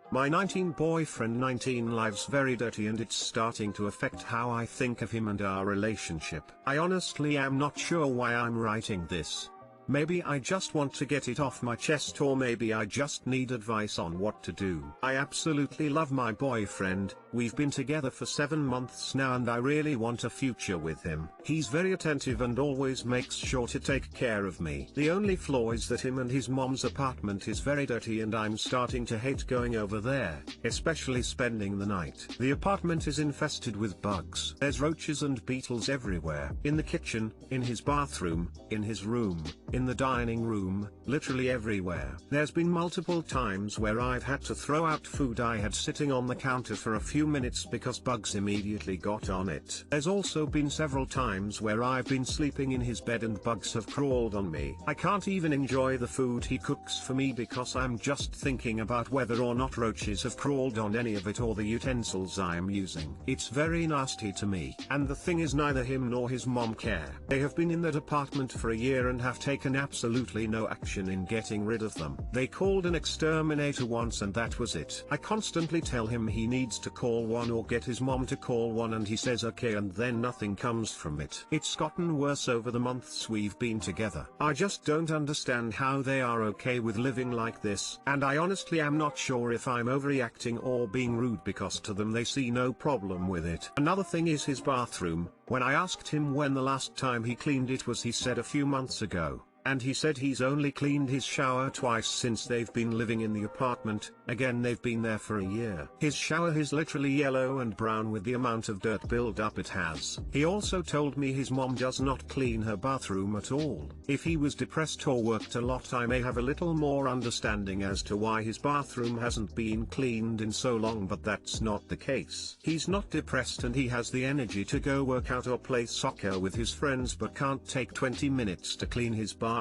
My 19 boyfriend 19 lives very dirty and it's starting to affect how I think of him and our relationship. I honestly am not sure why I'm writing this. Maybe I just want to get it off my chest, or maybe I just need advice on what to do. I absolutely love my boyfriend, we've been together for 7 months now and I really want a future with him. He's very attentive and always makes sure to take care of me. The only flaw is that him and his mom's apartment is very dirty and I'm starting to hate going over there, especially spending the night. The apartment is infested with bugs. There's roaches and beetles everywhere. In the kitchen, in his bathroom, in his room, in the dining room, literally everywhere. There's been multiple times where I've had to throw out food I had sitting on the counter for a few minutes because bugs immediately got on it. There's also been several times where I've been sleeping in his bed and bugs have crawled on me. I can't even enjoy the food he cooks for me because I'm just thinking about whether or not roaches have crawled on any of it or the utensils I'm using. It's very nasty to me. And the thing is, neither him nor his mom care. They have been in that apartment for a year and have taken absolutely no action in getting rid of them. They called an exterminator once and that was it. I constantly tell him he needs to call one or get his mom to call one and he says okay and then nothing comes from it. It's gotten worse over the months we've been together. I just don't understand how they are okay with living like this, and I honestly am not sure if I'm overreacting or being rude because to them they see no problem with it. Another thing is his bathroom. When I asked him when the last time he cleaned it was, he said a few months ago. And he said he's only cleaned his shower twice since they've been living in the apartment. Again, they've been there for a year. His shower is literally yellow and brown with the amount of dirt build up it has. He also told me his mom does not clean her bathroom at all. If he was depressed or worked a lot, I may have a little more understanding as to why his bathroom hasn't been cleaned in so long, but that's not the case. He's not depressed and he has the energy to go work out or play soccer with his friends, but can't take 20 minutes to clean his bathroom.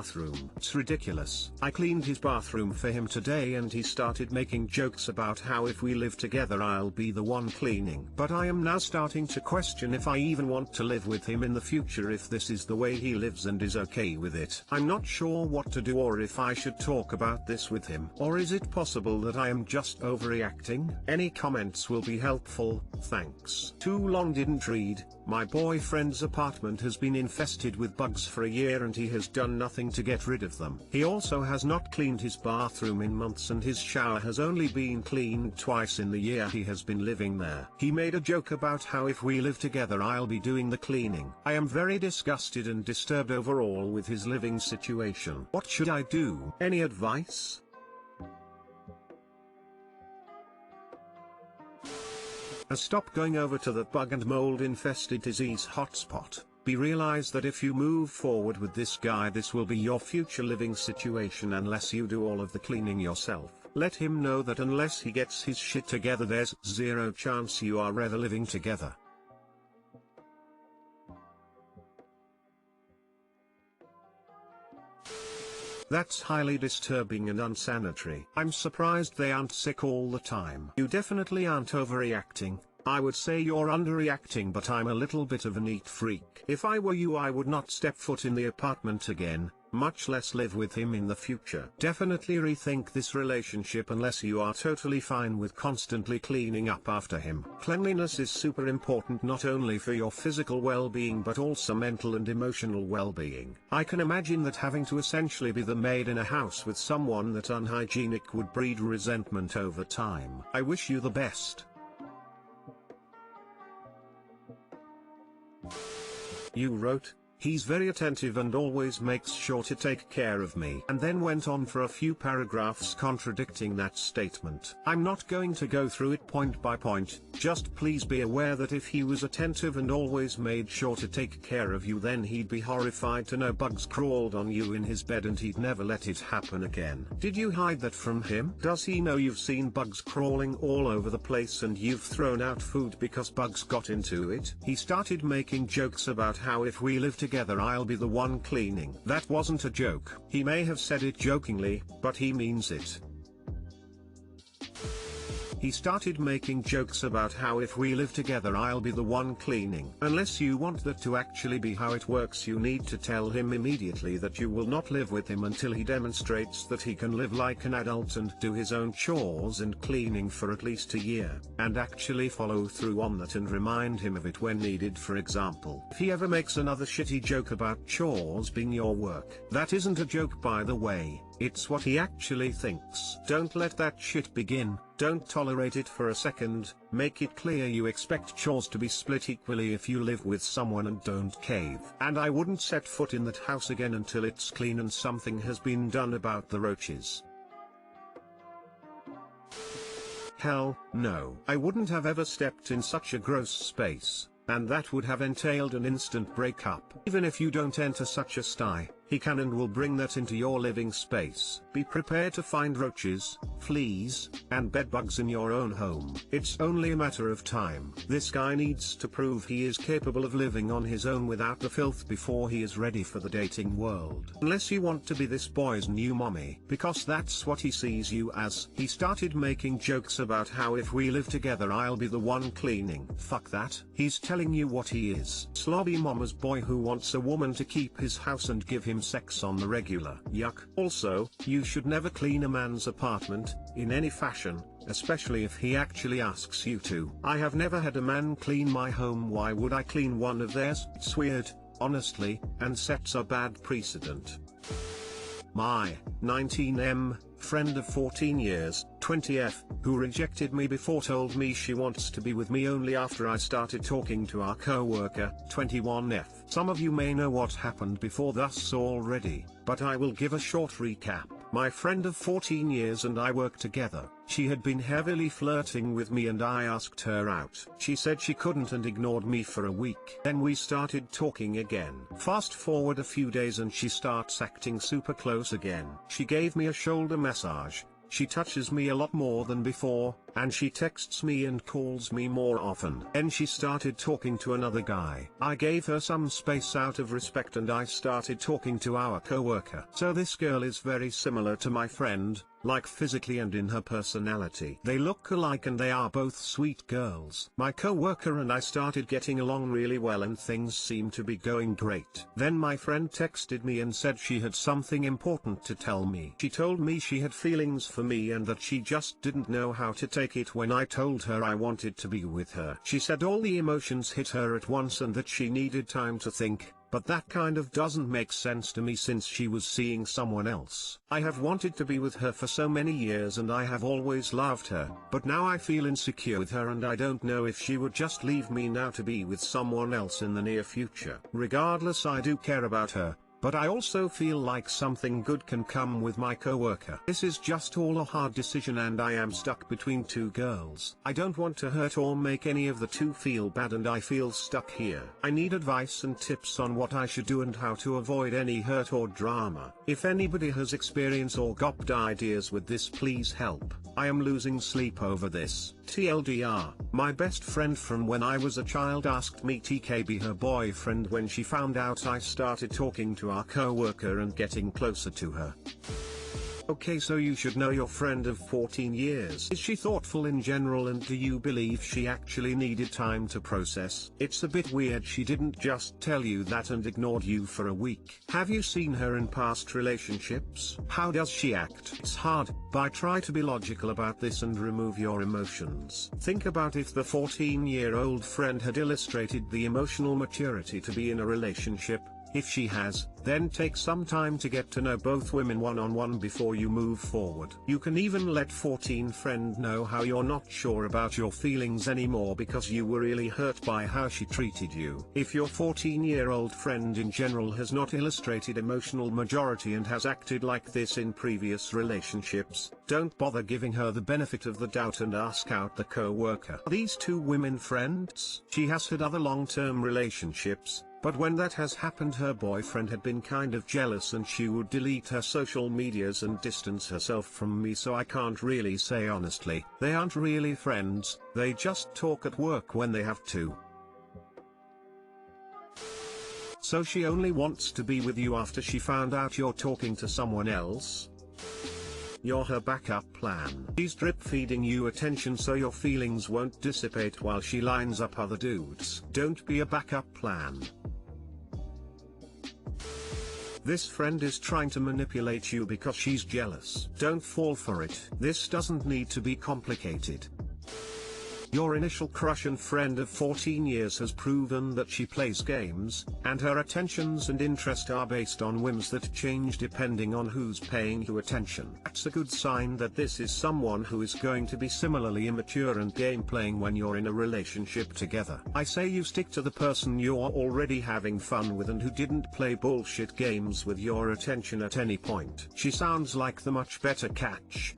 It's ridiculous. I cleaned his bathroom for him today and he started making jokes about how if we live together I'll be the one cleaning. But I am now starting to question if I even want to live with him in the future if this is the way he lives and is okay with it. I'm not sure what to do or if I should talk about this with him. Or is it possible that I am just overreacting? Any comments will be helpful, thanks. Too long didn't read. My boyfriend's apartment has been infested with bugs for a year and he has done nothing to get rid of them. He also has not cleaned his bathroom in months and his shower has only been cleaned twice in the year he has been living there. He made a joke about how if we live together I'll be doing the cleaning. I am very disgusted and disturbed overall with his living situation. What should I do? Any advice? Stop going over to that bug and mold infested disease hotspot. Realize that if you move forward with this guy, this will be your future living situation unless you do all of the cleaning yourself. Let him know that unless he gets his shit together there's zero chance you are ever living together. That's highly disturbing and unsanitary. I'm surprised they aren't sick all the time. You definitely aren't overreacting. I would say you're underreacting, but I'm a little bit of a neat freak. If I were you, I would not step foot in the apartment again, much less live with him in the future. Definitely rethink this relationship unless you are totally fine with constantly cleaning up after him. Cleanliness is super important not only for your physical well-being but also mental and emotional well-being. I can imagine that having to essentially be the maid in a house with someone that unhygienic would breed resentment over time. I wish you the best. You wrote, "He's very attentive and always makes sure to take care of me," and then went on for a few paragraphs contradicting that statement. I'm not going to go through it point by point, just please be aware that if he was attentive and always made sure to take care of you, then he'd be horrified to know bugs crawled on you in his bed and he'd never let it happen again. Did you hide that from him? Does he know you've seen bugs crawling all over the place and you've thrown out food because bugs got into it? He started making jokes about how if we live together I'll be the one cleaning. That wasn't a joke. He may have said it jokingly, but he means it. He started making jokes about how if we live together I'll be the one cleaning. Unless you want that to actually be how it works, you need to tell him immediately that you will not live with him until he demonstrates that he can live like an adult and do his own chores and cleaning for at least a year, and actually follow through on that and remind him of it when needed. For example, if he ever makes another shitty joke about chores being your work. That isn't a joke, by the way, it's what he actually thinks. Don't let that shit begin, don't tolerate it for a second, make it clear you expect chores to be split equally if you live with someone, and don't cave. And I wouldn't set foot in that house again until it's clean and something has been done about the roaches. Hell, no. I wouldn't have ever stepped in such a gross space, and that would have entailed an instant breakup. Even if you don't enter such a sty, he can and will bring that into your living space. Be prepared to find roaches, fleas, and bedbugs in your own home. It's only a matter of time. This guy needs to prove he is capable of living on his own without the filth before he is ready for the dating world. Unless you want to be this boy's new mommy, because that's what he sees you as. He started making jokes about how if we live together I'll be the one cleaning. Fuck that. He's telling you what he is. Slobby mama's boy who wants a woman to keep his house and give him sex on the regular. Yuck. Also, you should never clean a man's apartment, in any fashion, especially if he actually asks you to. I have never had a man clean my home. Why would I clean one of theirs? It's weird, honestly, and sets a bad precedent. My 19M friend of 14 years, 20F, who rejected me before, told me she wants to be with me only after I started talking to our coworker, 21F. Some of you may know what happened before thus already, but I will give a short recap. My friend of 14 years and I work together. She had been heavily flirting with me and I asked her out. She said she couldn't and ignored me for a week. Then we started talking again. Fast forward a few days and she starts acting super close again. She gave me a shoulder massage. She touches me a lot more than before, and she texts me and calls me more often. Then she started talking to another guy. I gave her some space out of respect and I started talking to our coworker. So this girl is very similar to my friend, like physically and in her personality. They look alike and they are both sweet girls. My coworker and I started getting along really well and things seemed to be going great. Then my friend texted me and said she had something important to tell me. She told me she had feelings for me and that she just didn't know how to take it when I told her I wanted to be with her. She said all the emotions hit her at once and that she needed time to think. But that kind of doesn't make sense to me since she was seeing someone else. I have wanted to be with her for so many years and I have always loved her, but now I feel insecure with her and I don't know if she would just leave me now to be with someone else in the near future. Regardless, I do care about her, but I also feel like something good can come with my coworker. This is just all a hard decision and I am stuck between two girls. I don't want to hurt or make any of the two feel bad and I feel stuck here. I need advice and tips on what I should do and how to avoid any hurt or drama. If anybody has experience or got ideas with this, please help. I am losing sleep over this. TLDR, my best friend from when I was a child asked me to be her boyfriend when she found out I started talking to our coworker and getting closer to her. Okay, so you should know your friend of 14 years. Is she thoughtful in general and do you believe she actually needed time to process? It's a bit weird she didn't just tell you that and ignored you for a week. Have you seen her in past relationships? How does she act? It's hard, but try to be logical about this and remove your emotions. Think about if the 14-year-old friend had illustrated the emotional maturity to be in a relationship. If she has, then take some time to get to know both women one-on-one before you move forward. You can even let 14 friend know how you're not sure about your feelings anymore because you were really hurt by how she treated you. If your 14-year-old friend in general has not illustrated emotional maturity and has acted like this in previous relationships, don't bother giving her the benefit of the doubt and ask out the co-worker. Are these two women friends? She has had other long-term relationships, but when that has happened her boyfriend had been kind of jealous and she would delete her social medias and distance herself from me, so I can't really say honestly. They aren't really friends, they just talk at work when they have to. So she only wants to be with you after she found out you're talking to someone else? You're her backup plan. She's drip feeding you attention so your feelings won't dissipate while she lines up other dudes. Don't be a backup plan. This friend is trying to manipulate you because she's jealous. Don't fall for it. This doesn't need to be complicated. Your initial crush and friend of 14 years has proven that she plays games, and her attentions and interest are based on whims that change depending on who's paying you attention. That's a good sign that this is someone who is going to be similarly immature and game playing when you're in a relationship together. I say you stick to the person you're already having fun with and who didn't play bullshit games with your attention at any point. She sounds like the much better catch.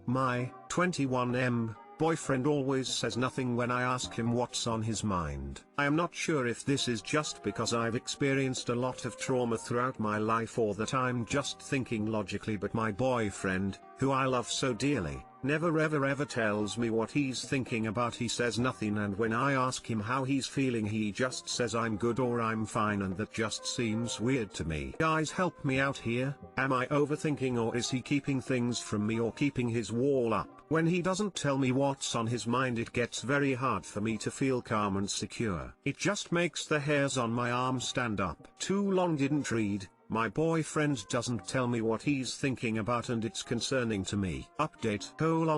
My 21M boyfriend always says nothing when I ask him what's on his mind. I am not sure if this is just because I've experienced a lot of trauma throughout my life or that I'm just thinking logically, but my boyfriend, who I love so dearly, never ever tells me what he's thinking about. He says nothing, and when I ask him how he's feeling he just says I'm good or I'm fine, and that just seems weird to me. Guys, help me out here. Am I overthinking, or is he keeping things from me or keeping his wall up? When he doesn't tell me what's on his mind, it gets very hard for me to feel calm and secure. It just makes the hairs on my arm stand up. Too long didn't read. My boyfriend doesn't tell me what he's thinking about, and it's concerning to me. Update: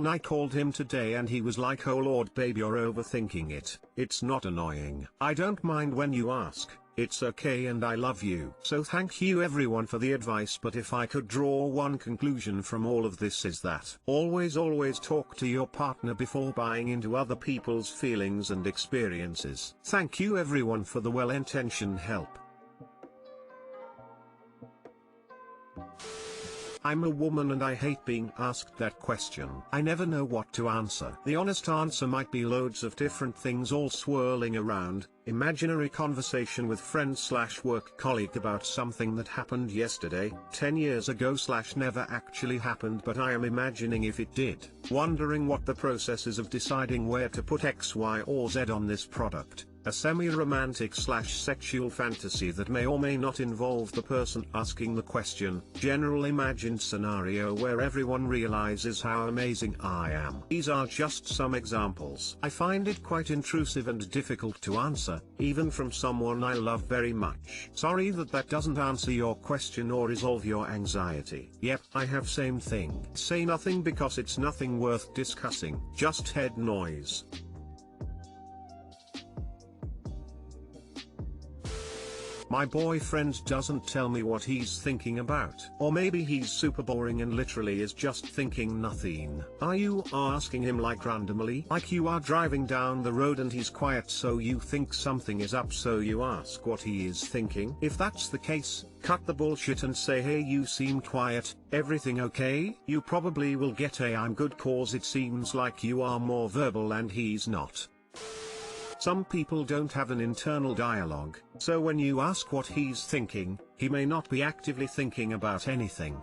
I called him today and he was like, oh lord babe, you're overthinking it. It's not annoying. I don't mind when you ask. It's okay and I love you. So thank you everyone for the advice, but if I could draw one conclusion from all of this is that always talk to your partner before buying into other people's feelings and experiences. Thank you everyone for the well-intentioned help. I'm a woman and I hate being asked that question. I never know what to answer. The honest answer might be loads of different things all swirling around. Imaginary conversation with friend/work colleague about something that happened yesterday, 10 years ago / never actually happened, but I am imagining if it did. Wondering what the process is of deciding where to put X, Y or Z on this product. A semi-romantic / sexual fantasy that may or may not involve the person asking the question. General imagined scenario where everyone realizes how amazing I am. These are just some examples. I find it quite intrusive and difficult to answer, even from someone I love very much. Sorry that doesn't answer your question or resolve your anxiety. Yep, I have same thing. Say nothing because it's nothing worth discussing. Just head noise. My boyfriend doesn't tell me what he's thinking about. Or maybe he's super boring and literally is just thinking nothing. Are you asking him like randomly? Like you are driving down the road and he's quiet so you think something is up, so you ask what he is thinking? If that's the case, cut the bullshit and say, hey, you seem quiet, everything okay? You probably will get a I'm good, cause it seems like you are more verbal and he's not. Some people don't have an internal dialogue, so when you ask what he's thinking, he may not be actively thinking about anything.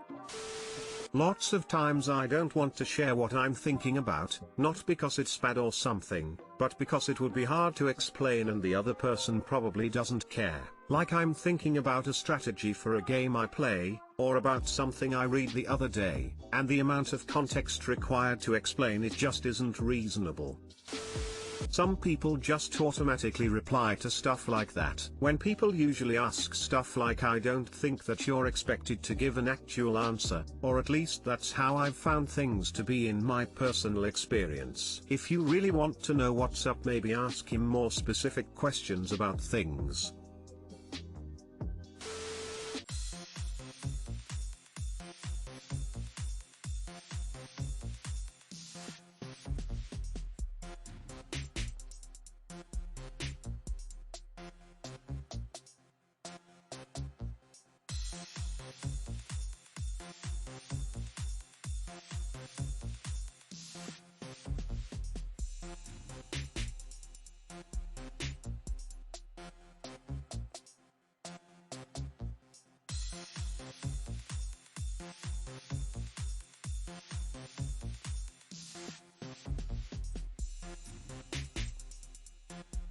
Lots of times I don't want to share what I'm thinking about, not because it's bad or something, but because it would be hard to explain and the other person probably doesn't care. Like I'm thinking about a strategy for a game I play, or about something I read the other day, and the amount of context required to explain it just isn't reasonable. Some people just automatically reply to stuff like that. When people usually ask stuff like, I don't think that you're expected to give an actual answer, or at least that's how I've found things to be in my personal experience. If you really want to know what's up, maybe ask him more specific questions about things.